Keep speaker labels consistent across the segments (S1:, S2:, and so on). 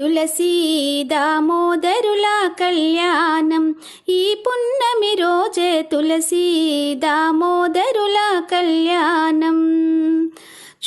S1: తులసీ దామోదరుల కళ్యాణం ఈ పున్నమి రోజే తులసీ దామోదరుల కళ్యాణం.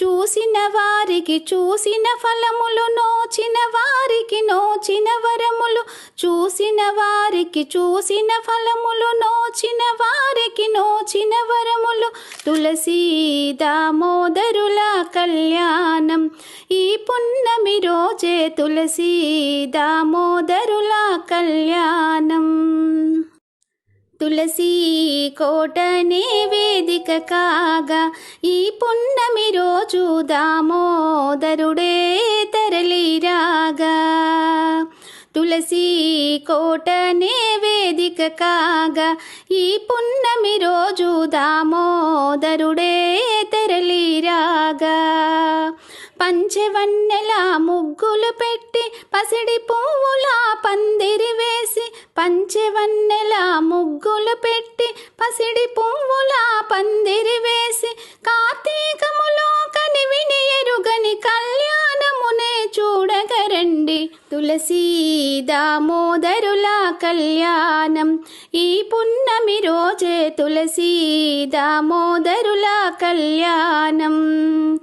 S1: చూసిన వారికి చూసిన ఫలములు, నోచిన వారికి నోచిన వరములు. చూసిన వారికి చూసిన ఫలములు, నోచిన వారికి నోచిన వరములు. తులసీ దామోదరుల కళ్యాణం ఈ పున్నమి రోజే తులసీ దామోదరుల కళ్యాణం. తులసీ కోటనే వేదిక కాగా ఈ పున్నమి రోజు దామోదరుడే తరలిరాగా. తులసీ కోటనే వేదిక కాగా ఈ పున్నమి రోజు దామోదరుడే తరలిరాగా. పంచవన్నెల ముగ్గులు పెట్టి పసిడి పువ్వుల పందిరి వేసి. పంచవన్నెల ముగ్గులు పెట్టి పసిడి పువ్వుల పందిరి వేసి. కార్తీకములో కనివిని ఎరుగని కళ్యాణమునే చూడగరండి. తులసీ దామోదరుల కళ్యాణం ఈ పున్నమి రోజే తులసీ దామోదరుల కళ్యాణం.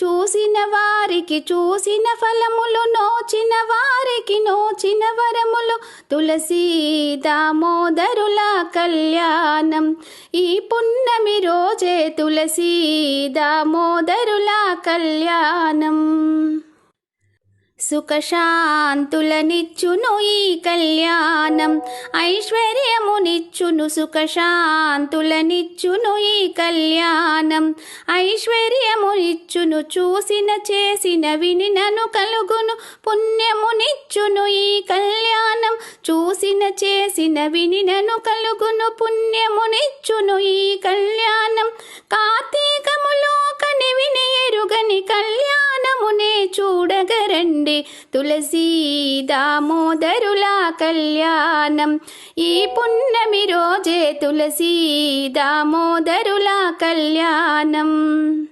S1: చూసిన వారికి చూసిన ఫలములు, నోచిన వారికి నోచిన వరములు. తులసీ దామోదరుల కళ్యాణం ఈ పున్నమి రోజే తులసీ దామోదరుల కళ్యాణం. సుఖశాంతులనిచ్చును ఈ కళ్యాణం, ఐశ్వర్యమునిచ్చును. సుఖశాంతులనిచ్చును ఈ కళ్యాణం, ఐశ్వర్యమునిచ్చును. చూసిన చేసిన వినినను కలుగును, పుణ్యమునిచ్చును ఈ కళ్యాణం. చూసిన చేసిన వినినను కలుగును, పుణ్యమునిచ్చును ఈ కళ్యాణం. కార్తీకములో కనివిని ఎరుగని కళ్యాణమునే చూడగరండి. తులసీ దామోదరుల కళ్యాణం ఈ పున్నమి రోజే తులసీ దామోదరుల కళ్యాణం.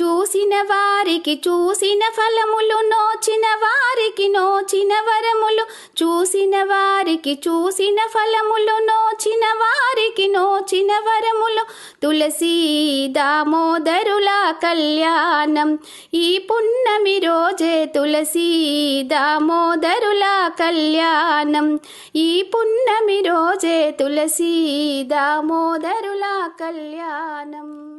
S1: చూసిన వారికి చూసిన ఫలములు, నోచిన వారికి నోచిన వరములు. చూసిన వారికి చూసిన ఫలములు, నోచిన వారికి నోచిన వరములు. తులసీ దామోదరుల కళ్యాణం ఈ పున్నమి రోజే తులసీ దామోదరుల కళ్యాణం. ఈ పున్నమి రోజే తులసీ దామోదరుల కళ్యాణం.